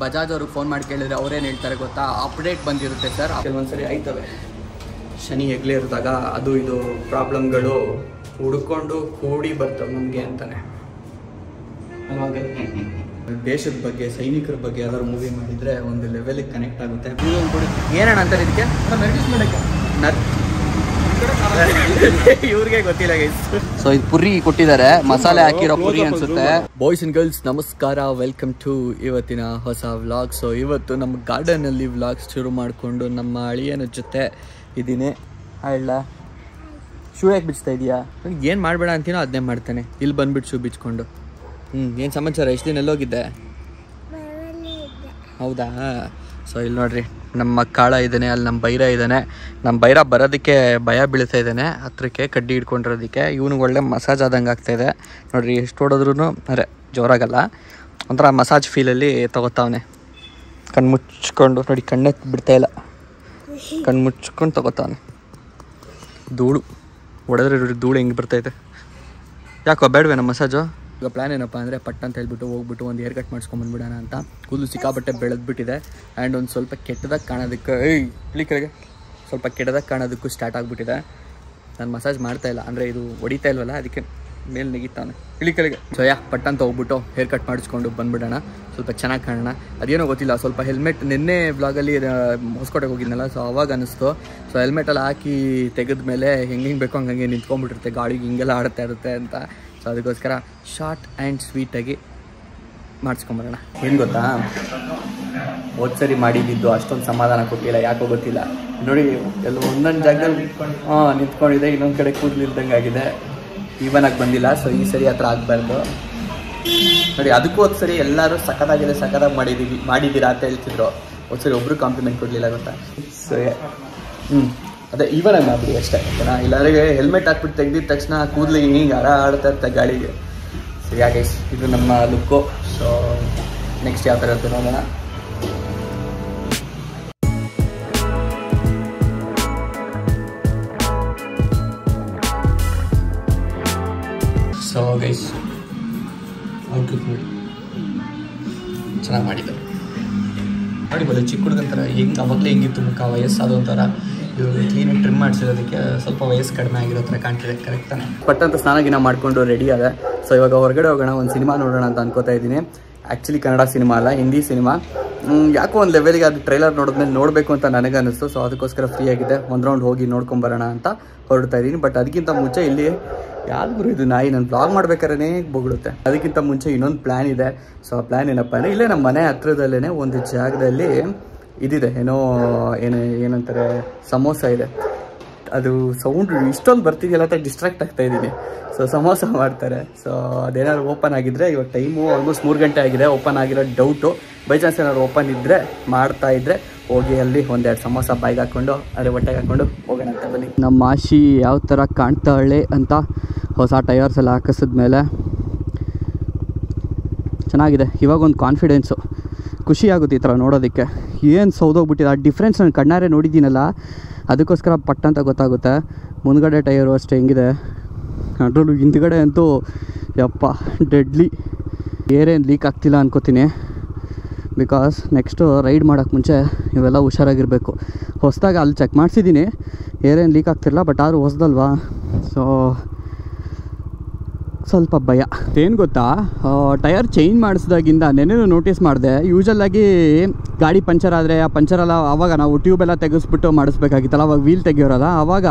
ಬಜಾಜ್ ಅವ್ರಿಗೆ ಫೋನ್ ಮಾಡಿ ಕೇಳಿದ್ರೆ ಅವ್ರೇನು ಹೇಳ್ತಾರೆ ಗೊತ್ತಾ, ಅಪ್ಡೇಟ್ ಬಂದಿರುತ್ತೆ ಸರ್. ಕೆಲವೊಂದ್ಸರಿ ಆಯ್ತವೆ ಶನಿ ಹೆಗ್ಲೇ ಇರಿದಾಗ ಅದು ಇದು ಪ್ರಾಬ್ಲಮ್ಗಳು ಹುಡ್ಕೊಂಡು ಕೂಡಿ ಬರ್ತವೆ ನಮಗೆ ಅಂತಾನೆ. ದೇಶದ ಬಗ್ಗೆ, ಸೈನಿಕರ ಬಗ್ಗೆ ಯಾವ್ದಾದ್ರು ಮೂವಿ ಮಾಡಿದರೆ ಒಂದು ಲೆವೆಲಿಗೆ ಕನೆಕ್ಟ್ ಆಗುತ್ತೆ. ಏನಣ್ಣ ಅಂತಾರೆ ಇದಕ್ಕೆ? ಇವ್ರಿಗೆ ಗೊತ್ತಿಲ್ಲ ಗೈಸ್. ಸೊ ಇದು ಪುರಿ ಕೊಟ್ಟಿದ್ದಾರೆ, ಮಸಾಲೆ ಹಾಕಿರೋ ಪುರಿ ಅನ್ಸುತ್ತೆ. ಬಾಯ್ಸ್ ಅಂಡ್ ಗರ್ಲ್ಸ್ ನಮಸ್ಕಾರ, ವೆಲ್ಕಮ್ ಟು ಇವತ್ತಿನ ಹೊಸ ವ್ಲಾಗ್. ಸೊ ಇವತ್ತು ನಮ್ಮ ಗಾರ್ಡನಲ್ಲಿ ವ್ಲಾಗ್ ಶುರು ಮಾಡಿಕೊಂಡು ನಮ್ಮ ಅಳಿಯನ ಜೊತೆ ಇದ್ದೀನಿ. ಹೇಳ ಶೂ ಯಾಕೆ ಬಿಚ್ತಾ ಇದೆಯಾ? ಏನು ಮಾಡಬೇಡ ಅಂತೀನೋ ಅದನ್ನೇ ಮಾಡ್ತಾನೆ. ಇಲ್ಲಿ ಬಂದ್ಬಿಟ್ಟು ಶೂ ಬಿಚ್ಕೊಂಡು. ಏನು ಸಮಾಚಾರ? ಎಷ್ಟು ದಿನ ಎಲ್ಲೋಗಿದ್ದೆ? ಹೌದಾ? ಸೊ ಇಲ್ಲಿ ನೋಡ್ರಿ ನಮ್ಮ ಕಾಳ ಇದ್ದಾನೆ, ಅಲ್ಲಿ ನಮ್ಮ ಬೈರ ಇದ್ದಾನೆ. ನಮ್ಮ ಬೈರ ಬರೋದಕ್ಕೆ ಭಯ ಬೀಳ್ತಾ ಇದ್ದಾನೆ, ಹತ್ರಕ್ಕೆ ಕಡ್ಡಿ ಹಿಡ್ಕೊಂಡಿರೋದಕ್ಕೆ. ಇವನಿಗೆ ಒಳ್ಳೆ ಮಸಾಜ್ ಆದಂಗೆ ಆಗ್ತಾಯಿದೆ ನೋಡ್ರಿ. ಎಷ್ಟು ಹೊಡೋದ್ರೂ ಅರೆ ಜೋರಾಗಲ್ಲ, ಒಂಥರ ಮಸಾಜ್ ಫೀಲಲ್ಲಿ ತಗೋತಾವನೆ. ಕಣ್ಣು ಮುಚ್ಕೊಂಡು ನೋಡಿ, ಕಣ್ಣೆ ಬಿಡ್ತಾಯಿಲ್ಲ, ಕಣ್ಣು ಮುಚ್ಕೊಂಡು ತಗೋತಾವನೆ. ಧೂಳು ಹೊಡೆದ್ರೆ ನೋಡಿ ಧೂಳು ಹೆಂಗೆ ಬರ್ತೈತೆ. ಯಾಕೋ ಬೇಡವೇ ನಮ್ಮ ಮಸಾಜು? ಈಗ ಪ್ಲ್ಯಾನ್ ಏನಪ್ಪ ಅಂದರೆ ಪಟ್ ಅಂತ ಹೇಳ್ಬಿಟ್ಟು ಹೋಗ್ಬಿಟ್ಟು ಒಂದು ಹೇರ್ ಕಟ್ ಮಾಡಿಸ್ಕೊಂಬಂದ್ಬಿಡೋಣ ಅಂತ. ಕೂದಲು ಸಿಕ್ಕಾಬಟ್ಟೆ ಬೆಳೆದ್ಬಿಟ್ಟಿದೆ ಆ್ಯಂಡ್ ಒಂದು ಸ್ವಲ್ಪ ಕೆಟ್ಟದಾಗಿ ಕಾಣೋದಕ್ಕೆ ಕೆಳಗೆ ಸ್ವಲ್ಪ ಕೆಟ್ಟದಾಗಿ ಕಾಣೋದಕ್ಕೂ ಸ್ಟಾರ್ಟ್ ಆಗಿಬಿಟ್ಟಿದೆ. ನಾನು ಮಸಾಜ್ ಮಾಡ್ತಾಯಿಲ್ಲ, ಅಂದರೆ ಇದು ಹೊಡಿತಾ ಇಲ್ವಲ್ಲ, ಅದಕ್ಕೆ ಮೇಲೆ ನೆಗಿತಾನೆ ಕೆಳಗೆ. ಸೊ ಪಟ್ ಅಂತ ಹೋಗ್ಬಿಟ್ಟು ಹೇರ್ ಕಟ್ ಮಾಡಿಸ್ಕೊಂಡು ಬಂದುಬಿಡೋಣ, ಸ್ವಲ್ಪ ಚೆನ್ನಾಗಿ ಕಾಣೋಣ. ಅದೇನೋ ಗೊತ್ತಿಲ್ಲ, ಸ್ವಲ್ಪ ಹೆಲ್ಮೆಟ್ ನಿನ್ನೆ ವ್ಲಾಗಲ್ಲಿ ಹೊಸಕೋಟೆಗೆ ಹೋಗಿದ್ನಲ್ಲ, ಸೊ ಅವಾಗ ಅನ್ನಿಸ್ತು. ಸೊ ಹೆಲ್ಮೆಟೆಲ್ಲ ಹಾಕಿ ತೆಗೆದ ಮೇಲೆ ಹೆಂಗೆ ಬೇಕೋ ಹಂಗೆ ನಿಂತ್ಕೊಂಡ್ಬಿಟ್ಟಿರುತ್ತೆ, ಗಾಳಿಗೆ ಹಿಂಗೆಲ್ಲ ಆಡ್ತಾ ಇರುತ್ತೆ ಅಂತ. ಸೊ ಅದಕ್ಕೋಸ್ಕರ ಶಾರ್ಟ್ ಆ್ಯಂಡ್ ಸ್ವೀಟಾಗಿ ಮಾಡಿಸ್ಕೊಂಬರೋಣ. ಏನು ಗೊತ್ತಾ, ಹೋದ ಸರಿ ಮಾಡಿದ್ದು ಅಷ್ಟೊಂದು ಸಮಾಧಾನ ಕೊಟ್ಟಿಲ್ಲ, ಯಾಕೋ ಗೊತ್ತಿಲ್ಲ. ನೋಡಿ ಎಲ್ಲ ಒಂದೊಂದು ಜಾಗದಲ್ಲಿ ನಿಂತ್ಕೊಂಡಿದೆ, ಇನ್ನೊಂದು ಕಡೆ ಕೂದಲಿಲ್ದಂಗೆ ಆಗಿದೆ, ಈವನಾಗಿ ಬಂದಿಲ್ಲ. ಸೊ ಈ ಸರಿ ಹತ್ರ ಆಗಬಾರ್ದು ನೋಡಿ. ಅದಕ್ಕೂ ಹೋದ ಸರಿ ಎಲ್ಲರೂ ಸಖತ್ತಾಗಿ ಮಾಡಿದ್ದೀರಾ ಅಂತ ಹೇಳ್ತಿದ್ರು. ಹೋದ ಸರಿ ಒಬ್ಬರು ಕಾಂಪ್ಲಿಮೆಂಟ್ ಕೊಡಲಿಲ್ಲ ಗೊತ್ತಾ. ಸೊ ಅದೇ ಈವನಾಗಿ ಮಾಡ್ಬಿಡಿ ಅಷ್ಟೇ, ಓಕೆನಾ? ಇಲ್ಲಾಂದರೆ ಹೆಲ್ಮೆಟ್ ಹಾಕ್ಬಿಟ್ಟು ತೆಗ್ದಿದ ತಕ್ಷಣ ಕೂದಲಿಗೆ ಹಿಂಗೆ ಆಡ್ತಾ ಇರ್ತಾ ಗಾಳಿಗೆ. ಸೊ ಯಾಕೆ ಇದು ನಮ್ಮ ಲುಕ್ಕು. ಸೊ ನೆಕ್ಸ್ಟ್ ಯಾವ ಥರ ಇರುತ್ತೆ ನೋಡೋಣ. ಸೊ ಗೈಸ್ ಔಟ್ಲುಕ್ ನೋಡಿ, ಚೆನ್ನಾಗಿ ಮಾಡಿದ್ದಾರೆ ನೋಡಿ. ಬಲ್ಲ ಚಿಕ್ಕ ಹುಡುಗಂತರ ಹೆಂಗೆ ಅವಾಗಲೇ ಹೆಂಗಿತ್ತು ಮುಖ, ವಯಸ್ಸಾದ ಒಂಥರ. ಇವಾಗ ಕ್ಲೀನಾಗಿ ಟ್ರಿಮ್ ಮಾಡಿಸಿರೋದಕ್ಕೆ ಸ್ವಲ್ಪ ವಯಸ್ಸು ಕಡಿಮೆ ಆಗಿರೋ ಥರ ಕಾಣ್ತಿದೆ. ಕರೆಕ್ಟ್ ತಾನೆ? ಪಟ್ಟಂತ ಸ್ನಾನಗಿನ ಮಾಡಿಕೊಂಡು ರೆಡಿ ಆದ. ಸೊ ಇವಾಗ ಹೊರಗಡೆ ಹೋಗೋಣ, ಒಂದು ಸಿನಿಮಾ ನೋಡೋಣ ಅಂತ ಅನ್ಕೋತಾ ಇದ್ದೀನಿ. ಆ್ಯಕ್ಚುಲಿ ಕನ್ನಡ ಸಿನಿಮಾ ಅಲ್ಲ, ಹಿಂದಿ ಸಿನಿಮಾ. ಯಾಕೋ ಒಂದು ಲೆವೆಲಿಗೆ ಅದು ಟ್ರೈಲರ್ ನೋಡಿದ್ಮೇಲೆ ನೋಡಬೇಕು ಅಂತ ನನಗೆ ಅನ್ನಿಸ್ತು. ಸೊ ಅದಕ್ಕೋಸ್ಕರ ಫ್ರೀ ಆಗಿದೆ, ಒಂದು ರೌಂಡ್ ಹೋಗಿ ನೋಡ್ಕೊಂಬರೋಣ ಅಂತ ಹೊರಡ್ತಾ ಇದ್ದೀನಿ. ಬಟ್ ಅದಕ್ಕಿಂತ ಮುಂಚೆ ಇಲ್ಲಿ ಯಾವ್ದು ಇದು ನಾಯಿ ನಾನು ಬ್ಲಾಗ್ ಮಾಡ್ಬೇಕಾದ್ರೆ ಬೊಗಳುತ್ತೆ. ಅದಕ್ಕಿಂತ ಮುಂಚೆ ಇನ್ನೊಂದು ಪ್ಲ್ಯಾನ್ ಇದೆ. ಸೊ ಆ ಪ್ಲ್ಯಾನ್ ಏನಪ್ಪ ಅಂದರೆ, ಇಲ್ಲೇ ನಮ್ಮ ಮನೆ ಹತ್ರದಲ್ಲೇ ಒಂದು ಜಾಗದಲ್ಲಿ ಇದಿದೆ, ಏನಂತಾರೆ ಸಮೋಸ ಇದೆ. ಅದು ಸೌಂಡ್ ಇಷ್ಟೊಂದು ಬರ್ತಿದೆಯಲ್ಲ ಅಂತ ಡಿಸ್ಟ್ರಾಕ್ಟ್ ಆಗ್ತಾ ಇದ್ದೀನಿ. ಸೊ ಸಮೋಸ ಮಾಡ್ತಾರೆ. ಸೊ ಅದೇನಾದ್ರು ಓಪನ್ ಆಗಿದ್ರೆ, ಇವಾಗ ಟೈಮು ಆಲ್ಮೋಸ್ಟ್ 3 ಗಂಟೆ ಆಗಿದೆ, ಓಪನ್ ಆಗಿರೋ ಡೌಟು. ಬೈ ಚಾನ್ಸ್ ಏನಾದ್ರು ಓಪನ್ ಇದ್ದರೆ, ಮಾಡ್ತಾ ಇದ್ದರೆ ಹೋಗಿ ಅಲ್ಲಿ ಒಂದೆರಡು ಸಮೋಸ ಬಾಯಿಗೆ ಹಾಕ್ಕೊಂಡು ಅದೇ ಹೊಟ್ಟೆಗೆ ಹಾಕ್ಕೊಂಡು ಹೋಗೋಣ ಅಂತ ಬನ್ನಿ. ನಮ್ಮ ಆಶಿ ಯಾವ ಥರ ಕಾಣ್ತಾಳೆ ಅಂತ ಹೊಸ ಟೈರ್ಸ್ ಎಲ್ಲ ಹಾಕಿಸಿದ್ಮೇಲೆ ಚೆನ್ನಾಗಿದೆ. ಇವಾಗ ಒಂದು ಕಾನ್ಫಿಡೆನ್ಸು, ಖುಷಿ ಆಗುತ್ತೆ ಈ ಥರ ನೋಡೋದಕ್ಕೆ. ಏನು ಸೌದೋಗ್ಬಿಟ್ಟಿದೆ, ಆ ಡಿಫ್ರೆನ್ಸ್ ನಾನು ಕಣ್ಣಾರೆ ನೋಡಿದ್ದೀನಲ್ಲ, ಅದಕ್ಕೋಸ್ಕರ ಪಟ್ಟಂತ ಗೊತ್ತಾಗುತ್ತೆ. ಮುಂದ್ಗಡೆ ಟೈರು ಅಷ್ಟೇ ಹೆಂಗಿದೆ, ಅದರಲ್ಲೂ ಹಿಂದ್ಗಡೆ ಅಂತೂ ಯಪ್ಪ ಡೆಡ್ಲಿ. ಏರೇನು ಲೀಕ್ ಆಗ್ತಿಲ್ಲ ಅನ್ಕೋತೀನಿ, ಬಿಕಾಸ್ ನೆಕ್ಸ್ಟು ರೈಡ್ ಮಾಡೋಕ್ಕೆ ಮುಂಚೆ ಇವೆಲ್ಲ ಹುಷಾರಾಗಿರಬೇಕು. ಹೊಸದಾಗಿ ಅಲ್ಲಿ ಚೆಕ್ ಮಾಡಿಸಿದ್ದೀನಿ, ಏರೇನು ಲೀಕ್ ಆಗ್ತಿರಲ್ಲ. ಬಟ್ ಆದರೂ ಹೊಸದಲ್ವಾ, ಸೊ ಸ್ವಲ್ಪ ಭಯ. ಏನು ಗೊತ್ತಾ, ಟಯರ್ ಚೇಂಜ್ ಮಾಡಿಸಿದಾಗಿಂದ ನೆನ್ನೆನೂ ನೋಟಿಸ್ ಮಾಡಿದೆ. ಯೂಶಲಾಗಿ ಗಾಡಿ ಪಂಚರ್ ಆದರೆ ಆ ಪಂಚರೆಲ್ಲ ಆವಾಗ ನಾವು ಟ್ಯೂಬೆಲ್ಲ ತೆಗೆಸ್ಬಿಟ್ಟು ಮಾಡಿಸ್ಬೇಕಾಗಿತ್ತಲ್ಲ, ಅವಾಗ ವೀಲ್ ತೆಗಿಯೋರಲ್ಲ, ಆವಾಗ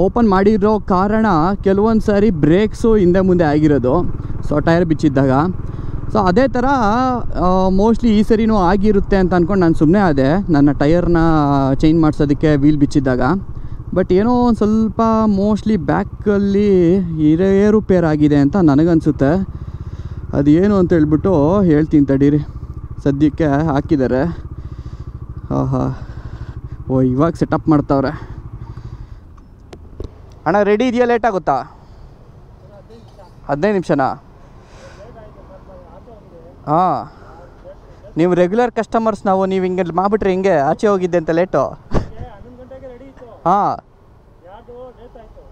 ಓಪನ್ ಮಾಡಿರೋ ಕಾರಣ ಕೆಲವೊಂದು ಸಾರಿ ಬ್ರೇಕ್ಸು ಹಿಂದೆ ಮುಂದೆ ಆಗಿರೋದು. So tyre ಬಿಚ್ಚಿದ್ದಾಗ. ಸೊ ಅದೇ ಥರ ಮೋಸ್ಟ್ಲಿ ಈ ಸರಿನೂ ಆಗಿರುತ್ತೆ ಅಂತ ಅಂದ್ಕೊಂಡು ನಾನು ಸುಮ್ಮನೆ ಆದೆ, ನನ್ನ ಟಯರ್ನ ಚೇಂಜ್ ಮಾಡಿಸೋದಕ್ಕೆ ವೀಲ್ ಬಿಚ್ಚಿದ್ದಾಗ. ಬಟ್ ಏನೋ ಒಂದು ಸ್ವಲ್ಪ ಮೋಸ್ಟ್ಲಿ ಬ್ಯಾಕಲ್ಲಿ ಏರುಪೇರ್ ಆಗಿದೆ ಅಂತ ನನಗನ್ಸುತ್ತೆ. ಅದು ಏನು ಅಂತ ಹೇಳ್ಬಿಟ್ಟು ಹೇಳ್ತೀನಿ ತಡೀರಿ. ಸದ್ಯಕ್ಕೆ ಹಾಕಿದ್ದಾರೆ. ಇವಾಗ ಸೆಟಪ್ ಮಾಡ್ತಾವ್ರೆ. ಅಣ್ಣ ರೆಡಿ ಇದೆಯಾ? ಲೇಟ್ ಆಗುತ್ತಾ? 15 ನಿಮಿಷನಾ? ಹಾಂ, ನೀವು ರೆಗ್ಯುಲರ್ ಕಸ್ಟಮರ್ಸ್ ನಾವು. ನೀವು ಹಿಂಗೆ ಮಾಡಿಬಿಟ್ರೆ ಹಿಂಗೆ ಆಚೆ ಹೋಗಿದ್ದೆ ಅಂತ ಲೇಟು. ಹಾಂ,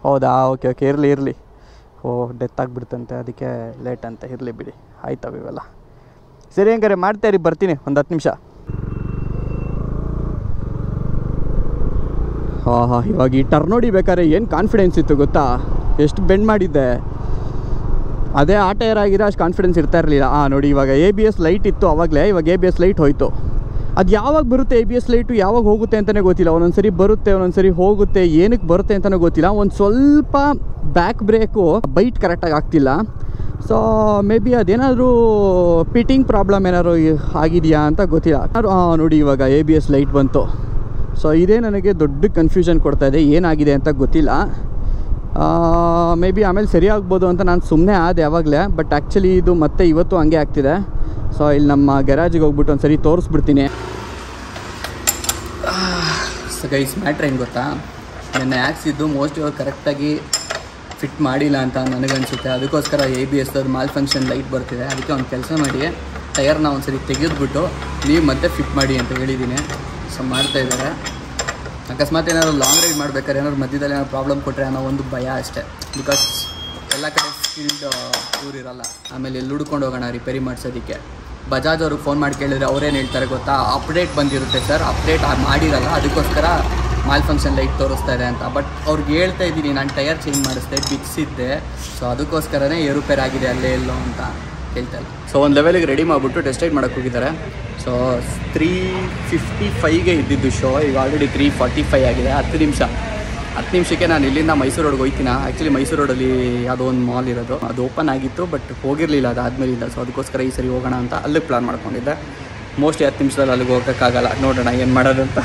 ಹೌದಾ? ಓಕೆ ಇರಲಿ. ಡೆತ್ ಆಗಿಬಿಡ್ತಂತೆ, ಅದಕ್ಕೆ ಲೇಟ್ ಅಂತ. ಇರಲಿ ಬಿಡಿ, ಆಯ್ತವ ಇವೆಲ್ಲ. ಸರಿ ಹಂಗಾರೆ ಮಾಡ್ತಾ ಇರಿ, ಬರ್ತೀನಿ ಒಂದು 10 ನಿಮಿಷ. ಹಾಂ ಇವಾಗ ಈ ಟರ್ನ್ ಹೊಡಿಬೇಕಾದ್ರೆ ಏನು ಕಾನ್ಫಿಡೆನ್ಸ್ ಇತ್ತು ಗೊತ್ತಾ, ಎಷ್ಟು ಬೆಂಡ್ ಮಾಡಿದ್ದೆ. ಅದೇ ಆ ಟೈರ್ ಆಗಿರೋ ಅಷ್ಟು ಕಾನ್ಫಿಡೆನ್ಸ್ ಇರ್ತಾ ಇರಲಿಲ್ಲ. ನೋಡಿ ಇವಾಗ ABS ಲೈಟ್ ಇತ್ತು ಆವಾಗಲೇ, ಇವಾಗ ABS ಲೈಟ್ ಹೋಯಿತು. ಅದು ಯಾವಾಗ ಬರುತ್ತೆ ABS ಲೈಟು, ಯಾವಾಗ ಹೋಗುತ್ತೆ ಅಂತಲೇ ಗೊತ್ತಿಲ್ಲ. ಒಂದೊಂದು ಸರಿ ಬರುತ್ತೆ, ಒಂದೊಂದು ಸರಿ ಹೋಗುತ್ತೆ, ಏನಕ್ಕೆ ಬರುತ್ತೆ ಅಂತಲೂ ಗೊತ್ತಿಲ್ಲ. ಒಂದು ಸ್ವಲ್ಪ ಬ್ಯಾಕ್ ಬ್ರೇಕು ಬೈಟ್ ಕರೆಕ್ಟಾಗಿ ಆಗ್ತಿಲ್ಲ. ಸೊ ಮೇ ಬಿ ಅದೇನಾದರೂ ಪಿಟ್ಟಿಂಗ್ ಪ್ರಾಬ್ಲಮ್ ಏನಾದ್ರು ಆಗಿದೆಯಾ ಅಂತ ಗೊತ್ತಿಲ್ಲ. ನೋಡಿ ಇವಾಗ ABS ಲೈಟ್ ಬಂತು. ಸೊ ಇದೇ ನನಗೆ ದೊಡ್ಡ ಕನ್ಫ್ಯೂಷನ್ ಕೊಡ್ತಾಯಿದೆ, ಏನಾಗಿದೆ ಅಂತ ಗೊತ್ತಿಲ್ಲ. ಮೇ ಬಿ ಆಮೇಲೆ ಸರಿ ಆಗ್ಬೋದು ಅಂತ ನಾನು ಸುಮ್ಮನೆ ಆದೆ ಯಾವಾಗಲೇ. ಬಟ್ ಆ್ಯಕ್ಚುಲಿ ಇದು ಮತ್ತೆ ಇವತ್ತು ಹಂಗೆ ಆಗ್ತಿದೆ. ಸೊ ಇಲ್ಲಿ ನಮ್ಮ ಗ್ಯಾರೇಜಿಗೆ ಹೋಗ್ಬಿಟ್ಟು ಒಂದು ಸರಿ ತೋರಿಸ್ಬಿಡ್ತೀನಿ. ಸೊ ಗೈಸ್ ಮ್ಯಾಟ್ರ್ ಏನು ಗೊತ್ತಾ, ನನ್ನ ಹಾಕ್ಸಿದ್ದು ಮೋಸ್ಟ್ಲಿ ಅವ್ರು ಕರೆಕ್ಟಾಗಿ ಫಿಟ್ ಮಾಡಿಲ್ಲ ಅಂತ ನನಗನ್ಸುತ್ತೆ. ಅದಕ್ಕೋಸ್ಕರ ABS ಮಾಲ್ ಫಂಕ್ಷನ್ ಲೈಟ್ ಬರ್ತಿದೆ. ಅದಕ್ಕೆ ಒಂದು ಕೆಲಸ ಮಾಡಿ, ಟೈರ್ನ ಒಂದು ಸರಿ ತೆಗೆದುಬಿಟ್ಟು ನೀವು ಮತ್ತೆ ಫಿಟ್ ಮಾಡಿ ಅಂತ ಹೇಳಿದ್ದೀನಿ. ಸೊ ಮಾಡ್ತಾಯಿದ್ದಾರೆ. ಅಕಸ್ಮಾತ್ ಏನಾದ್ರು ಲಾಂಗ್ ರೈಡ್ ಮಾಡ್ಬೇಕಾದ್ರೆ ಏನಾದ್ರು ಮಧ್ಯದಲ್ಲಿ ಏನಾದ್ರು ಪ್ರಾಬ್ಲಮ್ ಕೊಟ್ಟರೆ ಅನ್ನೋ ಒಂದು ಭಯ ಅಷ್ಟೇ. ಬಿಕಾಸ್ ಎಲ್ಲ ಕಡೆ ಸ್ಕಿಲ್ಡ್ ಊರಿರಲ್ಲ. ಆಮೇಲೆ ಎಲ್ಲಿ ಹುಡ್ಕೊಂಡು ಹೋಗೋಣ ರಿಪೇರಿ ಮಾಡಿಸೋದಕ್ಕೆ. ಬಜಾಜ್ ಅವ್ರಿಗೆ ಫೋನ್ ಮಾಡಿ ಕೇಳಿದ್ರೆ ಅವ್ರೇನು ಹೇಳ್ತಾರೆ ಗೊತ್ತಾ, ಅಪ್ಡೇಟ್ ಬಂದಿರುತ್ತೆ ಸರ್, ಅಪ್ಡೇಟ್ ಮಾಡಿರಲ್ಲ, ಅದಕ್ಕೋಸ್ಕರ ಮಾಲ್ ಫಂಕ್ಷನ್ ಲೈಟ್ ತೋರಿಸ್ತಾ ಇದೆ ಅಂತ. ಬಟ್ ಅವ್ರಿಗೆ ಹೇಳ್ತಾ ಇದ್ದೀನಿ, ನಾನು ಟೈರ್ ಚೇಂಜ್ ಮಾಡಿಸ್ದೆ, ಬಿಚ್ಚಿದ್ದೆ, ಸೊ ಅದಕ್ಕೋಸ್ಕರನೇ ಏರುಪೇರ್ ಆಗಿದೆ ಅಲ್ಲೇ ಎಲ್ಲೋ ಅಂತ ಹೇಳ್ತಾರೆ. ಸೊ ಒಂದು ಲೆವೆಲಿಗೆ ರೆಡಿ ಮಾಡಿಬಿಟ್ಟು ಟೆಸ್ಟ್ ರೈಡ್ ಮಾಡೋಕ್ಕೆ ಹೋಗಿದ್ದಾರೆ. ಸೊ 3:55ಗೆ ಇದ್ದಿದ್ದು ಶೋ, ಈಗ ಆಲ್ರೆಡಿ 3:45 ಆಗಿದೆ. 10 ನಿಮಿಷಕ್ಕೆ ನಾನು ಇಲ್ಲಿಂದ ಮೈಸೂರು ರೋಡ್ಗೆ ಹೋಗ್ತೀನಿ. ಆ್ಯಕ್ಚುಲಿ ಮೈಸೂರು ರೋಡಲ್ಲಿ ಯಾವುದೋ ಒಂದು ಮಾಲ್ ಇರೋದು, ಅದು ಓಪನ್ ಆಗಿತ್ತು ಬಟ್ ಹೋಗಿರಲಿಲ್ಲ ಅದಾದಮೇಲಿಂದ. ಸೊ ಅದಕ್ಕೋಸ್ಕರ ಈ ಸರಿ ಹೋಗೋಣ ಅಂತ ಅಲ್ಲಿಗೆ ಪ್ಲ್ಯಾನ್ ಮಾಡ್ಕೊಂಡಿದ್ದೆ. ಮೋಸ್ಟ್ಲಿ 10 ನಿಮಿಷದಲ್ಲಿ ಅಲ್ಲಿಗೆ ಹೋಗೋಕ್ಕಾಗಲ್ಲ. ನೋಡೋಣ ಏನು ಮಾಡೋದು ಅಂತ.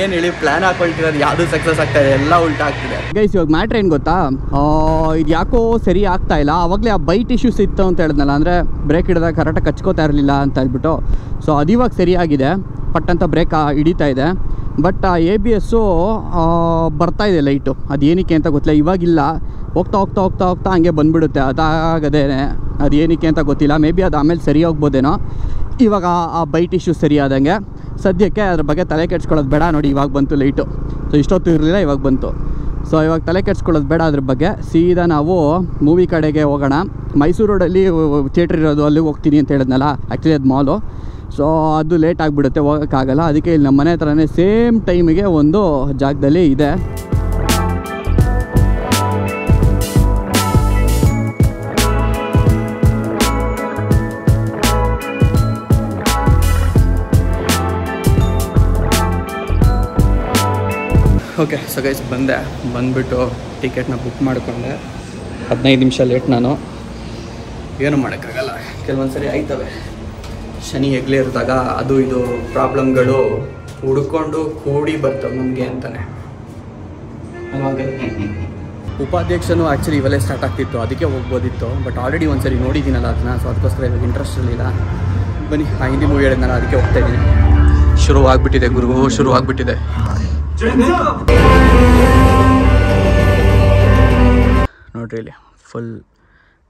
ಏನು ಹೇಳಿ ಪ್ಲ್ಯಾನ್ ಹಾಕೊಳ್ತಿರೋದು ಯಾವುದೂ ಸಕ್ಸಸ್ ಆಗ್ತಾಯಿದೆ, ಎಲ್ಲ ಉಲ್ಟಾ ಆಗ್ತಿದೆ. ಗೈಸ್ ಇವಾಗ ಮ್ಯಾಟ್ರ್ ಏನು ಗೊತ್ತಾ, ಇದು ಯಾಕೋ ಸರಿ ಆಗ್ತಾಯಿಲ್ಲ. ಆವಾಗಲೇ ಆ ಬೈಟ್ ಇಶ್ಯೂಸ್ ಇತ್ತು ಅಂತ ಹೇಳಿದ್ನಲ್ಲ, ಅಂದರೆ ಬ್ರೇಕ್ ಹಿಡಿದಾಗ ಕರೆಕ್ಟಾಗಿ ಕಚ್ಕೋತಾ ಇರಲಿಲ್ಲ ಅಂತ ಹೇಳ್ಬಿಟ್ಟು. ಸೊ ಅದು ಇವಾಗ ಸರಿಯಾಗಿದೆ, ಪಟ್ಟಂತ ಬ್ರೇಕ್ ಹಿಡಿತಾ ಇದೆ. ಬಟ್ ಆ ABS ಬರ್ತಾಯಿದೆ ಲೈಟು, ಅದು ಏನಕ್ಕೆ ಅಂತ ಗೊತ್ತಿಲ್ಲ. ಇವಾಗಿಲ್ಲ, ಹೋಗ್ತಾ ಹೋಗ್ತಾ ಹೋಗ್ತಾ ಹೋಗ್ತಾ ಹಂಗೆ ಬಂದುಬಿಡುತ್ತೆ. ಅದಾಗದೇನೆ, ಅದು ಏನಕ್ಕೆ ಅಂತ ಗೊತ್ತಿಲ್ಲ. ಮೇ ಬಿ ಅದು ಆಮೇಲೆ ಸರಿ ಹೋಗ್ಬೋದೇನೋ. ಇವಾಗ ಆ ಬೈಟ್ ಇಶ್ಯೂ ಸರಿ ಆದಂಗೆ ಸದ್ಯಕ್ಕೆ ಅದ್ರ ಬಗ್ಗೆ ತಲೆ ಕೆಡ್ಸ್ಕೊಳ್ಳೋದು ಬೇಡ. ನೋಡಿ ಇವಾಗ ಬಂತು ಲೈಟು. ಸೊ ಇಷ್ಟೊತ್ತು ಇರಲಿಲ್ಲ, ಇವಾಗ ಬಂತು. ಸೊ ಇವಾಗ ತಲೆ ಕೆಡ್ಸ್ಕೊಳ್ಳೋದು ಬೇಡ ಅದ್ರ ಬಗ್ಗೆ. ಸೀದಾ ನಾವು ಮೂವಿ ಕಡೆಗೆ ಹೋಗೋಣ. ಮೈಸೂರು ರೋಡಲ್ಲಿ ಥಿಯೇಟ್ರ್ ಇರೋದು, ಅಲ್ಲಿಗೆ ಹೋಗ್ತೀನಿ ಅಂತ ಹೇಳಿದ್ನಲ್ಲ, ಆ್ಯಕ್ಚುಲಿ ಅದು ಮಾಲು. ಸೊ ಅದು ಲೇಟ್ ಆಗಿಬಿಡುತ್ತೆ, ಹೋಗೋಕ್ಕಾಗಲ್ಲ. ಅದಕ್ಕೆ ಇಲ್ಲಿ ನಮ್ಮ ಮನೆ ಹತ್ರನೇ ಸೇಮ್ ಟೈಮಿಗೆ ಒಂದು ಜಾಗದಲ್ಲಿ ಇದೆ. ಓಕೆ ಸೊ ಗೈಸ್ ಬಂದುಬಿಟ್ಟು ಟಿಕೆಟ್ನ ಬುಕ್ ಮಾಡಿಕೊಂಡೆ. 15 ನಿಮಿಷ ಲೇಟ್. ನಾನು ಏನೂ ಮಾಡೋಕ್ಕಾಗಲ್ಲ, ಕೆಲವೊಂದು ಸರಿ ಆಯ್ತವೆ. ಶನಿ ಹೆಗ್ಲೇ ಇರಿದಾಗ ಅದು ಇದು ಪ್ರಾಬ್ಲಮ್ಗಳು ಹುಡ್ಕೊಂಡು ಕೂಡಿ ಬರ್ತವೆ ನಮಗೆ ಅಂತಲೇ. ಉಪಾಧ್ಯಕ್ಷನು ಆ್ಯಕ್ಚುಲಿ ಇವೆಲ್ಲೇ ಸ್ಟಾರ್ಟ್ ಆಗ್ತಿತ್ತು, ಅದಕ್ಕೆ ಹೋಗ್ಬೋದಿತ್ತು. ಬಟ್ ಆಲ್ರೆಡಿ ಒಂದು ಸರಿ ನೋಡಿದ್ದೀನಲ್ಲ ಅದನ್ನ, ಸೊ ಅದಕ್ಕೋಸ್ಕರ ಇವಾಗ ಇಂಟ್ರೆಸ್ಟ್ ಇರಲಿಲ್ಲ. ಬನ್ನಿ, ಆ ಹಿಂದಿ ಮೂವಿ ಹೇಳಿದ್ನಲ್ಲ, ಅದಕ್ಕೆ ಹೋಗ್ತಾ ಇದ್ದೀನಿ. ಶುರುವಾಗ್ಬಿಟ್ಟಿದೆ ಗುರು, ಶುರುವಾಗ್ಬಿಟ್ಟಿದೆ. ನೋಡ್ರಿ ಇಲ್ಲಿ ಫುಲ್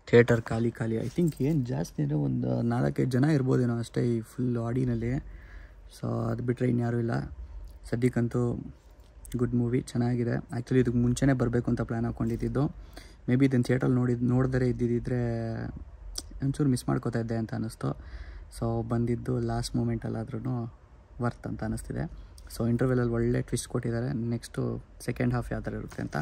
ಥಿಯೇಟರ್ ಖಾಲಿ. ಐ ಥಿಂಕ್ ಏನು ಜಾಸ್ತಿ ಅಂದರೆ ಒಂದು 4-5 ಜನ ಇರ್ಬೋದೇನೋ ಅಷ್ಟೇ ಈ ಫುಲ್ ಆಡಿನಲ್ಲಿ. ಸೊ ಅದು ಬಿಟ್ಟರೆ ಇನ್ಯಾರೂ ಇಲ್ಲ ಸದ್ಯಕ್ಕಂತೂ. ಗುಡ್ ಮೂವಿ, ಚೆನ್ನಾಗಿದೆ. ಆ್ಯಕ್ಚುಲಿ ಇದಕ್ಕೆ ಮುಂಚೆನೇ ಬರಬೇಕು ಅಂತ ಪ್ಲ್ಯಾನ್ ಹಾಕ್ಕೊಂಡಿದ್ದು. ಮೇ ಬಿ ಇದನ್ನು ಥಿಯೇಟ್ರಲ್ಲಿ ನೋಡಿದರೆ ಇದ್ದಿದ್ದರೆ ಒಂಚೂರು ಮಿಸ್ ಮಾಡ್ಕೋತಾ ಇದ್ದೆ ಅಂತ ಅನ್ನಿಸ್ತು. ಸೊ ಬಂದಿದ್ದು ಲಾಸ್ಟ್ ಮೂಮೆಂಟಲ್ಲಾದ್ರೂ ವರ್ತ್ ಅಂತ ಅನ್ನಿಸ್ತಿದೆ. ಸೊ ಇಂಟರ್ವ್ಯೂಲಲ್ಲಿ ಒಳ್ಳೆ ಟ್ವಿಸ್ಟ್ ಕೊಟ್ಟಿದ್ದಾರೆ. ನೆಕ್ಸ್ಟು ಸೆಕೆಂಡ್ ಹಾಫ್ ಯಾವ ಥರ ಇರುತ್ತೆ ಅಂತ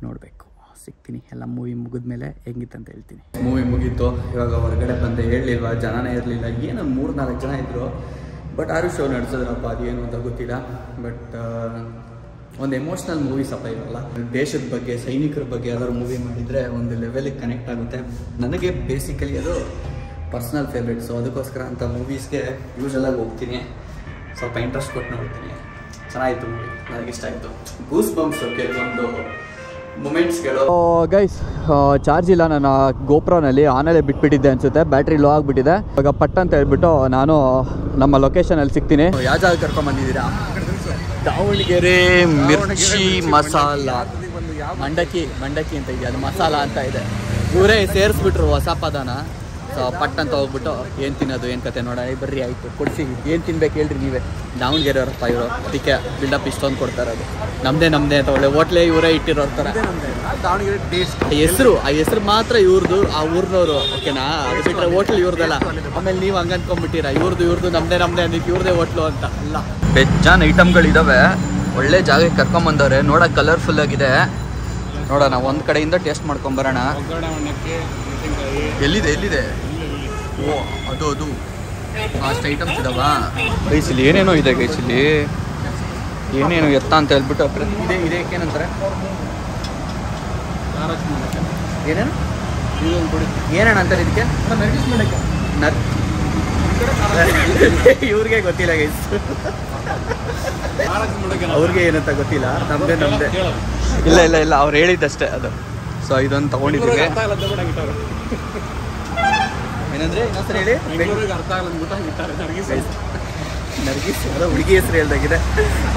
ನೋಡಬೇಕು. ಸಿಗ್ತೀನಿ ಎಲ್ಲ ಮೂವಿ ಮುಗಿದ್ಮೇಲೆ ಹೆಂಗಿತ್ತಂತ ಹೇಳ್ತೀನಿ. ಮೂವಿ ಮುಗೀತು, ಇವಾಗ ಹೊರಗಡೆ ಬಂದೆ. ಹೇಳಲಿಲ್ವ, ಜನನೇ ಇರಲಿಲ್ಲ. ಏನೋ 3-4 ಜನ ಇದ್ದರು. ಬಟ್ ಆರು ಶೋ ನಡೆಸಿದ್ರಪ್ಪ, ಅದು ಏನು ಅಂತ ಗೊತ್ತಿಲ್ಲ. ಬಟ್ ಒಂದು ಎಮೋಷ್ನಲ್ ಮೂವೀಸಪ್ಪ ಇವೆಲ್ಲ. ದೇಶದ ಬಗ್ಗೆ, ಸೈನಿಕರ ಬಗ್ಗೆ ಯಾವ್ದಾದ್ರು ಮೂವಿ ಮಾಡಿದರೆ ಒಂದು ಲೆವೆಲಿಗೆ ಕನೆಕ್ಟ್ ಆಗುತ್ತೆ. ನನಗೆ ಬೇಸಿಕಲಿ ಅದು ಪರ್ಸ್ನಲ್ ಫೇವ್ರೇಟ್. ಸೊ ಅದಕ್ಕೋಸ್ಕರ ಅಂತ ಮೂವೀಸ್ಗೆ ಯೂಶಲಾಗಿ ಹೋಗ್ತೀನಿ, ಸ್ವಲ್ಪ ಇಂಟ್ರೆಸ್ಟ್ ಕೊಟ್ಟು ನೋಡ್ತೀನಿ. ಚೆನ್ನಾಗಿತ್ತು ಮೂವಿ, ನನಗಿಷ್ಟ ಆಯಿತು. ಗೂಸ್ ಬಂಪ್ಸು ಕೆಲವೊಂದು ಮೂಮೆಂಟ್ಸ್ಗಳು. ಗೈಸ್ ಚಾರ್ಜ್ ಇಲ್ಲ ನನ್ನ ಗೋಪ್ರೋನಲ್ಲಿ, ಆನಲ್ಲೇ ಬಿಟ್ಬಿಟ್ಟಿದ್ದೆ ಅನಿಸುತ್ತೆ. ಬ್ಯಾಟ್ರಿ ಲೋ ಆಗಿಬಿಟ್ಟಿದೆ. ಇವಾಗ ಪಟ್ ಅಂತ ಹೇಳ್ಬಿಟ್ಟು ನಾನು ನಮ್ಮ ಲೊಕೇಶನಲ್ಲಿ ಸಿಗ್ತೀನಿ. ಯಾವ ಜಾಗ ಕರ್ಕೊಂಡ್ಬಂದಿದ್ದೀರಾ? ದಾವಣಗೆರೆ ಮಿರ್ಚಿ ಮಸಾಲ, ಮಂಡಕ್ಕಿ ಅಂತ ಇದೆ, ಅದು ಮಸಾಲ ಅಂತ ಇದೆ. ಇವರೇ ಸೇರಿಸ್ಬಿಟ್ರು ಹೊಸ ಪದನ. ಸೊ ಪಟ್ ಅಂತ ಹೋಗ್ಬಿಟ್ಟು ಏನು ತಿನ್ನೋದು ಏನು ಕತೆ ನೋಡ ಬರ್ರಿ ಆಯಿತು ಕೊಡಿಸಿ ಏನು ತಿನ್ಬೇಕು ಹೇಳ್ರಿ ನೀವೇ. ದಾವಣಗೆರೆಯವರಪ್ಪ ಇವರು, ಅದಕ್ಕೆ ಬಿಲ್ಡಪ್ ಇಷ್ಟೊಂದು ಕೊಡ್ತಾರೆ. ಅದು ನಮ್ಮದೇ ಅಂತ ಒಳ್ಳೆ ಹೋಟ್ಲೇ ಇವರೇ ಇಟ್ಟಿರೋ ಥರ. ದಾವಣಗೆರೆ ಟೇಸ್ಟ್ ಆ ಹೆಸರು ಮಾತ್ರ ಇವ್ರದ್ದು, ಆ ಊರಿನವರು, ಓಕೆನಾ? ಅದು ಬಿಟ್ಟರೆ ಹೋಟ್ಲ್ ಇವ್ರದ್ದಲ್ಲ. ಆಮೇಲೆ ನೀವು ಹಂಗೆ ಅನ್ಕೊಂಡ್ಬಿಟ್ಟಿರ ಇವ್ರದ್ದು ನಮ್ಮದೇ ಅದಕ್ಕೆ ಇವ್ರದೇ ಹೋಟ್ಲು ಅಂತ. ಅಲ್ಲ, ಬೆಜ್ಜಾನ್ ಐಟಮ್ಗಳಿದ್ದಾವೆ. ಒಳ್ಳೆ ಜಾಗಕ್ಕೆ ಕರ್ಕೊಂಬಂದವ್ರೆ. ನೋಡೋಕೆ ಕಲರ್ಫುಲ್ ಆಗಿದೆ. ನೋಡೋಣ, ಒಂದು ಕಡೆಯಿಂದ ಟೇಸ್ಟ್ ಮಾಡ್ಕೊಂಬರೋಣ. ಎಲ್ಲಿದೆ? ಓ ಅದು ಅಷ್ಟು ಐಟಮ್ಸ್ ಇದಾವ ಗೈಸಲ್ಲಿ. ಏನೇನೋ ಇದೆ ಗೈಸಲ್ಲಿ, ಏನೇನು ಎತ್ತ ಅಂತ ಹೇಳ್ಬಿಟ್ಟು ಇದೆ ಏನಂತಾರೆ, ಏನೇನು ಏನೇನು ಅಂತಾರೆ ಇದಕ್ಕೆ? ಇವ್ರಿಗೆ ಗೊತ್ತಿಲ್ಲ ಗೈಸ್, ಅವ್ರಿಗೆ ಏನಂತ ಗೊತ್ತಿಲ್ಲ. ನಮ್ದೇ ಇಲ್ಲ ಅವ್ರು ಹೇಳಿದ್ದಷ್ಟೇ ಅದು. ಸೊ ಇದೊಂದು ತಗೊಂಡಿದ್ದೀವಿ. ಏನಂದ್ರೆ ಇನ್ನೊಂದ್ಸರಿ ಹೇಳಿ. ನರ್ಗಿಸ್ ಅದ ಹುಡುಗಿ ಹೆಸರು ಹೇಳ್ದಾಗಿದೆ.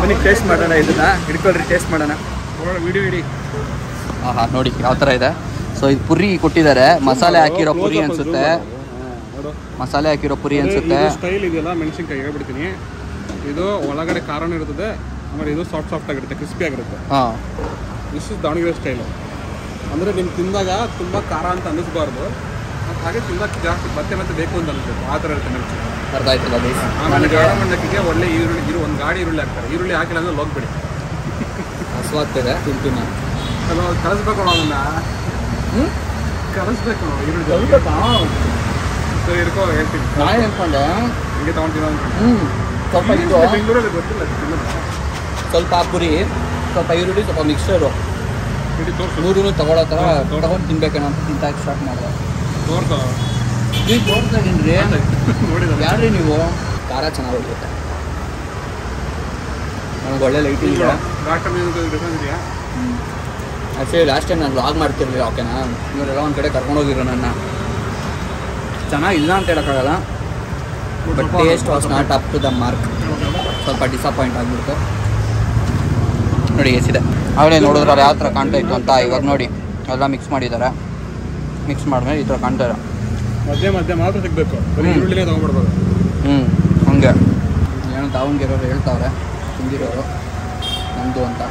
ಬನ್ನಿ ಟೇಸ್ಟ್ ಮಾಡೋಣ, ಇದನ್ನ ಹಿಡ್ಕೊಳ್ರಿ, ಟೇಸ್ಟ್ ಮಾಡೋಣ. ಹಾಂ ನೋಡಿ ಯಾವ ಥರ ಇದೆ. ಸೊ ಇದು ಪುರಿ ಕೊಟ್ಟಿದ್ದಾರೆ, ಮಸಾಲೆ ಹಾಕಿರೋ ಪುರಿ ಅನ್ಸುತ್ತೆ. ಸ್ಟೈಲ್ ಇದೆಯಲ್ಲ, ಮೆಣಸಿನ್ಕಾಯಿ ಹೇಳ್ಬಿಡ್ತೀನಿ. ಇದು ಒಳಗಡೆ ಖಾರನೂ ಇರ್ತದೆ, ಆಮೇಲೆ ಇದು ಸಾಫ್ಟ್ ಆಗಿರುತ್ತೆ, ಕ್ರಿಸ್ಪಿ ಆಗಿರುತ್ತೆ. ಹಾಂ, ಇಷ್ಟು ದಾವಣಗೆರೆ ಸ್ಟೈಲು. ಅಂದರೆ ನಿಮ್ಗೆ ತಿಂದಾಗ ತುಂಬ ಖಾರ ಅಂತ ಅನ್ನಿಸ್ಬಾರ್ದು, ಹಾಗೆ ತಿಂದಾಗ ಜಾಸ್ತಿ ಮತ್ತೆ ಬೇಕು ಅಂತ ಅನಿಸ್ಬೇಕು. ಆ ಥರ ಇರುತ್ತೆ ಮೆಣಸಿನ್ಕಾಯಿ. ಅರ್ಥ ಆಯ್ತಲ್ಲ. ಆಮೇಲೆ ಗಾಢ ಮಂಡಕ್ಕಿಗೆ ಒಳ್ಳೆ ಒಂದು ಗಾಡಿ ಈರುಳ್ಳಿ ಹಾಕ್ತಾರೆ. ಈರುಳ್ಳಿ ಹಾಕಿಲ್ಲ ಅಂದ್ರೆ ಹೋಗ್ಬಿಡಿ, ಹಸುವಾಗ್ತದೆ ತಿಂತೀನಿ. ಕಲಿಸ್ಬೇಕು ಅದನ್ನ, ಕಲಿಸ್ಬೇಕು ಈರುಳ್ಳಿ. ಸರಿ ಇರ್ಕೋ, ಹೇಳ್ತೀನಿ. ನಾನು ಹೇಳ್ಕೊಂಡೆ ಹಿಂಗೆ ತೊಗೊಂಡು ಸ್ವಲ್ಪ ಇದು ಬೆಂಗಳೂರಲ್ಲಿ ಗೊತ್ತಿಲ್ಲ ತಿನ್ನೋದು. ಸ್ವಲ್ಪ ಪುರಿ, ಸ್ವಲ್ಪ ಈರುಳ್ಳಿ, ಸ್ವಲ್ಪ ಮಿಕ್ಸ್ಚರು ನೂರು ತಗೊಳ್ಳೋ ಥರ ತಗೊಂಡು ತಿನ್ಬೇಕೇನೋ ಅಂತ ತಿಂತಾಗ ಸ್ಟಾರ್ಟ್ ಮಾಡಿದೆ. ನೀವು ತೋರ್ತಾ ಇದ್ದೀನ್ರಿ, ಯಾರ್ರಿ ನೀವು? ಖಾರ ಚೆನ್ನಾಗಿ ಹೊಡಿಯುತ್ತೆ, ನನಗೆ ಒಳ್ಳೆ ಲೈಟ್ ಇದೆ. ಆ್ಯಕ್ಚುಲಿ ಲಾಸ್ಟ್ ಟೈಮ್ ನಾನು ವ್ಲಾಗ್ ಮಾಡ್ತಿರ್ಲಿಲ್ಲ, ಓಕೆನಾ? ಇವರೆಲ್ಲ ಒಂದು ಕಡೆ ಕರ್ಕೊಂಡೋಗಿರೋ ನನ್ನ. ಚೆನ್ನಾಗಿಲ್ಲ ಅಂತ ಹೇಳೋಕ್ಕಾಗಲ್ಲ, but taste was not up to the mark. ಸ್ವಲ್ಪ ಡಿಸಪಾಯಿಂಟ್ ಆಗಿಬಿಡ್ತು. ನೋಡಿ ಎಸಿದೆ ಅವಳೇ ನೋಡಿದ್ರೆ ಯಾವ ಥರ ಕಾಣ್ತಾ ಇತ್ತು ಅಂತ. ಇವಾಗ ನೋಡಿ ಎಲ್ಲ ಮಿಕ್ಸ್ ಮಾಡಿದ್ದಾರೆ. ಮಿಕ್ಸ್ ಮಾಡಿದ್ಮೇಲೆ ಈ ಥರ ಕಾಣ್ತಾರೆ. ಮಧ್ಯೆ ಮಾತ್ರ ಸಿಗಬೇಕು, ಈರುಳ್ಳಿನೇ ತೊಗೊಂಡ್ಬಿಡ್ಬೋದು. ಹಂಗೆ ಏನು ದಾವಣಗೆರೆಯವರು ಹೇಳ್ತಾವ್ರೆ, ತಿಂದಿರೋರು ನಮ್ಮದು ಅಂತ.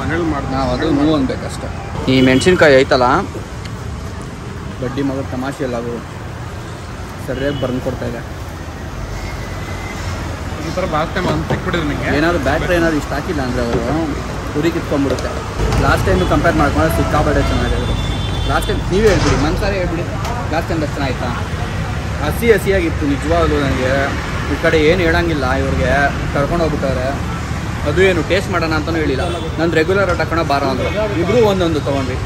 ಮನೇಲಿ ನಾವು ಅದು ನೋವು ಅನ್ಬೇಕಷ್ಟೆ. ಈ ಮೆಣಸಿನ್ಕಾಯಿ ಐತಲ್ಲ, ಬಡ್ಡಿ ಮಗ ತಮಾಷೆ ಎಲ್ಲ ಅದು ಸರಿಯಾಗಿ ಬರ್ನ್ ಕೊಡ್ತಾ ಇದೆ. ಈ ಥರ ಲಾಸ್ಟ್ ಟೈಮ್ ಅಂತ ಸಿಕ್ಬಿಟ್ಟಿದ್ರು ನಿಮಗೆ. ಏನಾದ್ರು ಬ್ಯಾಟ್ರಿ ಏನಾದ್ರು ಇಷ್ಟ ಹಾಕಿಲ್ಲ ಅಂದರೆ ಅವರು ಉರಿ ಕಿತ್ಕೊಂಡ್ಬಿಡುತ್ತೆ. ಲಾಸ್ಟ್ ಟೈಮು ಕಂಪೇರ್ ಮಾಡ್ಕೊಂಡ್ರೆ ಸಿಕ್ಕಾಪಟ್ಟೆ ಚೆನ್ನಾಗಿರೋದು. ಲಾಸ್ಟ್ ಟೈಮ್ ನೀವೇ ಹೇಳ್ಬಿಡಿ, ಮನ್ಸಾರೆ ಹೇಳ್ಬಿಡಿ, ಲಾಸ್ಟ್ ಟೈಮ್ ದರ್ಶನ ಆಯಿತಾ? ಹಸಿಯಾಗಿತ್ತು ನಿಜವಾಗ್ಲೂ. ನನಗೆ ಈ ಕಡೆ ಏನು ಹೇಳಂಗಿಲ್ಲ, ಇವ್ರಿಗೆ ಕರ್ಕೊಂಡು ಹೋಗ್ಬಿಟ್ಟವ್ರೆ. ಅದು ಏನು ಟೇಸ್ಟ್ ಮಾಡೋಣ ಅಂತಲೂ ಹೇಳಿಲ್ಲ. ನಾನು ರೆಗ್ಯುಲರ್ ತಗೊಂಡು ಬಾರ ಅಂದರು. ಇಬ್ಬರು ಒಂದೊಂದು ತೊಗೊಂಡ್ರಿ.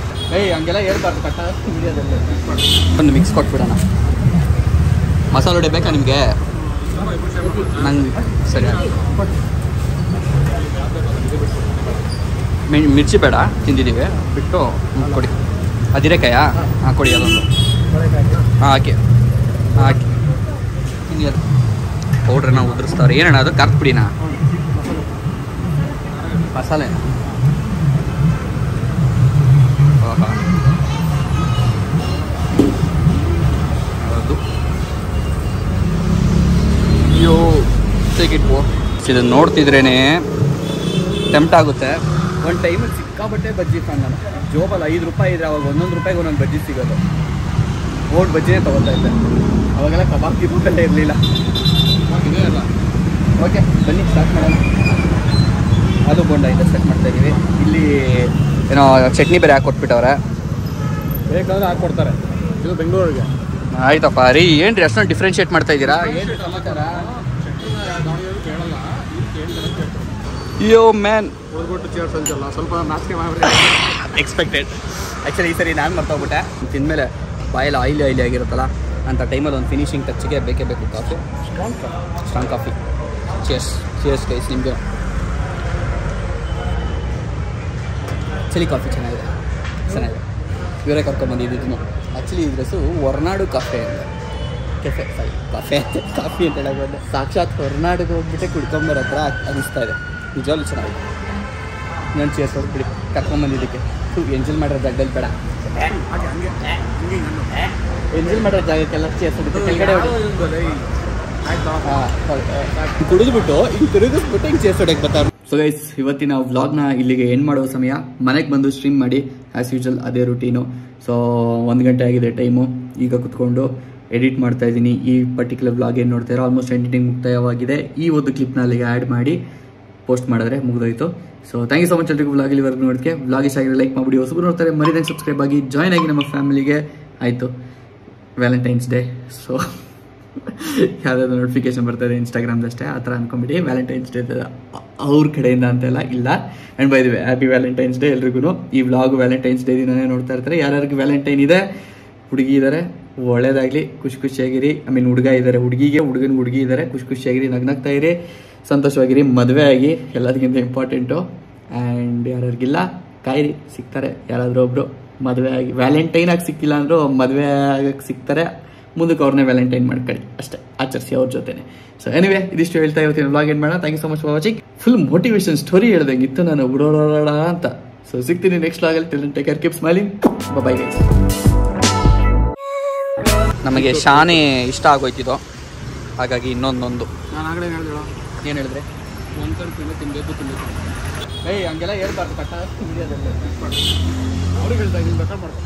ಹಂಗೆಲ್ಲ ಹೇಳ್ಬಾರ್ದು ಕಟ್ಟ ವಿಡಿಯೋದಲ್ಲಿ. ಒಂದು ಮಿಕ್ಸ್ ಕೊಟ್ಬಿಡೋಣ. ಮಸಾಲೆ ವಡೆ ಬೇಕಾ ನಿಮಗೆ? ನಂಗೆ ಸರಿ. ಮಿರ್ಚಿ ಬೇಡ, ತಿಂದಿದ್ದೀವಿ ಬಿಟ್ಟು ಕೊಡಿ. ಅದಿರೇಕಾಯಾ? ಹಾಂ ಕೊಡಿ ಅದೊಂದು. ಹಾಂ ಹಾಕಿ ಹಿಂಗೆ ಪೌಡ್ರನ್ನ ಉದುರಿಸ್ತಾರೆ. ಏನಣ್ಣ ಅದು? ಖಾರದ ಪುಡಿನಾ? ಮಸಾಲೆ? ಅದು ಅಯ್ಯೋ ತೆಗಿಟ್ವು. ಇದನ್ನು ನೋಡ್ತಿದ್ರೇ ಟೆಂಪ್ಟ್ ಆಗುತ್ತೆ. ಒಂದು ಟೈಮಲ್ಲಿ ಸಿಕ್ಕಾಬಟ್ಟೆ ಬಜ್ಜಿ ತಂದ ನಾನು. ಜೋಬಲ್ಲಿ 5 ರೂಪಾಯಿ ಇದ್ರೆ ಅವಾಗ 1 ರೂಪಾಯಿಗೆ ಒಂದೊಂದು ಬಜ್ಜಿ ಸಿಗೋದು. ಓಟ್ ಬಜ್ಜಿನೇ ತೊಗೊಳ್ತಾ ಇದ್ದೆ. ಅವಾಗೆಲ್ಲ ಕಬಾಬ್ ಗಿಬ್ಬೆಲ್ಲ ಇರಲಿಲ್ಲ. ಓಕೆ ಬನ್ನಿ ಸ್ಟಾರ್ಟ್ ಮಾಡೋಣ. ಅದು ಬೋಂಡ ಇದೆ ಸ್ಟಾರ್ಟ್ ಮಾಡ್ತಾಯಿದ್ದೀವಿ. ಇಲ್ಲಿ ಏನೋ ಚಟ್ನಿ ಬೇರೆ ಹಾಕ್ಕೊಟ್ಬಿಟ್ಟವ್ರೆ. ಬೇಕಂದ್ರೆ ಹಾಕ್ಕೊಡ್ತಾರೆ. ಇದು ಬೆಂಗಳೂರಿಗೆ. ಆಯ್ತಪ್ಪ ರೀ. ಏನು ರೀ ಅಷ್ಟೊಂದು ಡಿಫ್ರೆನ್ಷಿಯೇಟ್ ಮಾಡ್ತಾ ಇದ್ದೀರಾ? ಏನು ಸಮಾಚಾರ? ಯೋ ಮ್ಯಾನ್ ಹೋಗ್ಬಿಟ್ಟು ಚೇರ್ಸ್ ಅಂತಲ್ಲ, ಸ್ವಲ್ಪ ನಾಚಿಕೆ ಮಾಡಿ ಎಕ್ಸ್ಪೆಕ್ಟೆಡ್. ಆ್ಯಕ್ಚುಲಿ ಈ ಸರಿ ನಾನು ಮರ್ತೋಗ್ಬಿಟ್ಟೆ. ತಿಂದಮೇಲೆ ಬಾಯಲ್ಲಿ ಆಯಿಲಿ ಆಗಿರುತ್ತಲ್ಲ ಅಂಥ ಟೈಮಲ್ಲಿ ಒಂದು ಫಿನಿಶಿಂಗ್ ಟಚ್ಗೆ ಬೇಕೇ ಬೇಕು coffee. Strong coffee. Chairs guys ನಿಮಗೆ. ಚಳಿ ಕಾಫಿ ಚೆನ್ನಾಗಿದೆ. ಇವರೇ ಕರ್ಕೊಂಡ್ಬಂದಿದ್ದು. ಆ್ಯಕ್ಚುಲಿ ಇದ್ರಸು ಹೊರನಾಡು ಕಾಫೆ ಅಂತ ಕಾಫಿ ಅಂತ ಹೇಳೋಕೆ ಬಂದೆ. ಸಾಕ್ಷಾತ್ ಹೊರನಾಡಿಗೆ ಹೋಗ್ಬಿಟ್ಟೆ ಕುಡ್ಕೊಂಬರೋ ಹತ್ರ ಅನಿಸ್ತಾ ಇದೆ. ನಿಜವಾಗ್ಲೂ ಚೆನ್ನಾಗಿದೆ. ನಾನು ಚೇರ್ಸ್ ಹೋಗ್ಬಿಡಿ ಕರ್ಕೊಂಬಂದಿದ್ದಕ್ಕೆ. ಎಂಜಲ್ ಮಾಡಿರೋ ಜಾಗದಲ್ಲಿ ಬೇಡ. ಹಾಗೆ ಹಂಗೆ ಹಂಗೆ ಎಂಜಲ್ ಮಾಡಿರೋ ಜಾಗಕ್ಕೆಲ್ಲ ಸೇರಿಸ್ಬಿಟ್ಟು ಕೆಳಗಡೆ ಆಯ್ತಾ ಕುಡಿದ್ಬಿಟ್ಟು ಹಿಂಗೆ ತಿರುಗಿಸ್ಬಿಟ್ಟು ಹಿಂಗೆ ಸೇರ್ಸೋಡಕ್ಕೆ ಬರ್ತಾರೆ. ಸೊ ಗೈಸ್, ಇವತ್ತಿನ ವ್ಲಾಗ್ನ ಇಲ್ಲಿಗೆ ಎಂಡ್ ಮಾಡೋ ಸಮಯ. ಮನೆಗೆ ಬಂದು ಸ್ಟ್ರೀಮ್ ಮಾಡಿ ಆ್ಯಸ್ ಯೂಶುವಲ್ ಅದೇ ರೂಟೀನು. ಸೊ 1 ಗಂಟೆ ಆಗಿದೆ ಟೈಮು. ಈಗ ಕುತ್ಕೊಂಡು ಎಡಿಟ್ ಮಾಡ್ತಾ ಇದ್ದೀನಿ. ಈ ಪರ್ಟಿಕ್ಯುಲರ್ ವ್ಲಾಗ್ ಏನು ನೋಡ್ತಾ ಆಲ್ಮೋಸ್ಟ್ ಎಡಿಟಿಂಗ್ ಮುಕ್ತಾಯವಾಗಿದೆ. ಈ ಒಂದು ಕ್ಲಿಪ್ನ ಅಲ್ಲಿಗೆ ಆ್ಯಡ್ ಮಾಡಿ ಪೋಸ್ಟ್ ಮಾಡಿದ್ರೆ ಮುಗಿದೋಯ್ತು. So thank you so much ಎಲ್ರಿಗೂ ವ್ಲಾಗ್ ಇಲ್ಲಿವರೆಗೂ ನೋಡೋಕ್ಕೆ. ವ್ಲಾಗ್ ಇಷ್ಟ ಆಗಿದ್ರೆ ಲೈಕ್ ಮಾಡಿಬಿಡಿ. ಹೊಸಬರು ನೋಡ್ತಾರೆ ಮರಿದಂಗೆ ಸಬ್ಸ್ಕ್ರೈಬ್ ಆಗಿ ಜಾಯ್ನ್ ಆಗಿ ನಮ್ಮ ಫ್ಯಾಮಿಲಿಗೆ. ಆಯಿತು, ವ್ಯಾಲೆಂಟೈನ್ಸ್ ಡೇ. ಸೊ ಯಾವುದಾದ್ರು ನೋಟಿಫಿಕೇಶನ್ ಬರ್ತಾರೆ ಇನ್ಸ್ಟಾಗ್ರಾಮ್ದಷ್ಟೇ, ಆ ಥರ ಅಂದ್ಕೊಂಬಿಡಿ. ವ್ಯಾಲೆಂಟೈನ್ಸ್ ಡೇ ಅವ್ರ ಕಡೆಯಿಂದ ಅಂತೆಲ್ಲ ಇಲ್ಲ. And by the way, happy Valentine's day ಎಲ್ರಿಗೂ. ಈ ವ್ಲಾಗ್ ವ್ಯಾಲೆಂಟೈನ್ಸ್ ಡೇ ದಿನನೇ ನೋಡ್ತಾ ಇರ್ತಾರೆ. ಯಾರ್ಯಾರಿಗೆ ವ್ಯಾಲೆಂಟೈನ್ ಇದೆ, ಹುಡುಗಿ ಇದ್ದಾರೆ, ಒಳ್ಳೇದಾಗಲಿ, ಖುಷಿಯಾಗಿರಿ. ಐ ಮೀನ್ ಹುಡುಗ ಇದ್ದಾರೆ, ಹುಡುಗಿಗೆ ಹುಡುಗಿ ಇದ್ದಾರೆ, ಖುಷಿಯಾಗಿರಿ, ನಗ್ನಾಗ್ತಾ ಇರಿ, ಸಂತೋಷವಾಗಿರಿ, ಮದುವೆ ಆಗಿ ಎಲ್ಲದಕ್ಕಿಂತ ಇಂಪಾರ್ಟೆಂಟು. ಆ್ಯಂಡ್ ಯಾರ್ಯಾರಿಗಿಲ್ಲ ಕಾಯಿರಿ, ಸಿಗ್ತಾರೆ ಯಾರಾದರೂ ಒಬ್ಬರು ಮದುವೆ ಆಗಿ. ವ್ಯಾಲೆಂಟೈನ್ ಆಗಿ ಸಿಕ್ಕಿಲ್ಲ ಅಂದರೂ ಮದುವೆ ಆಗಕ್ಕೆ ಸಿಗ್ತಾರೆ. ಮುಂದಕ್ಕೆ ಅವ್ರನ್ನೇ ವ್ಯಾಲೆಂಟೈನ್ ಮಾಡ್ಕೊಳ್ಳಿ ಅಷ್ಟೇ, ಆಚರಿಸಿ ಅವ್ರ ಜೊತೆನೆ. ಸೊ ಎನಿವೇ, ಇದಿಷ್ಟು ಹೇಳ್ತಾ ಇವತ್ತಿನ ವ್ಲಾಗ್ ಏನು ಮಾಡೋಣ. Thank you so much for watching. Full motivation story ಹೇಳ್ದಂಗಿತ್ತು ನಾನು ಬಿಡೋಡ ಅಂತ. ಸೊ ಸಿಗ್ತೀನಿ ನೆಕ್ಸ್ಟ್ ವ್ಲಾಗಲ್ಲಿ. Till then take care, keep smiling, bye guys. ನಮಗೆ ಶಾನೆ ಇಷ್ಟ ಆಗೋಯ್ತಿದ್ದು, ಹಾಗಾಗಿ ಇನ್ನೊಂದೊಂದು ನಾನು ಆಗಲೇ ಹೇಳಿದೆ. ಏನು ಹೇಳಿದ್ರೆ ಒಂದ್ಸರಿ ತಿನ್ಬೇಕು. ಏಯ್ ಹಂಗೆಲ್ಲ ಹೇಳ್ಬಾರ್ದು ಕಟ್ಟ. ಅವ್ರಿಗೆ ಹೇಳ್ತಾ ಇದ್ದೀನಿ, ರೆಕಾರ್ಡ್ ಮಾಡ್ಕೊ.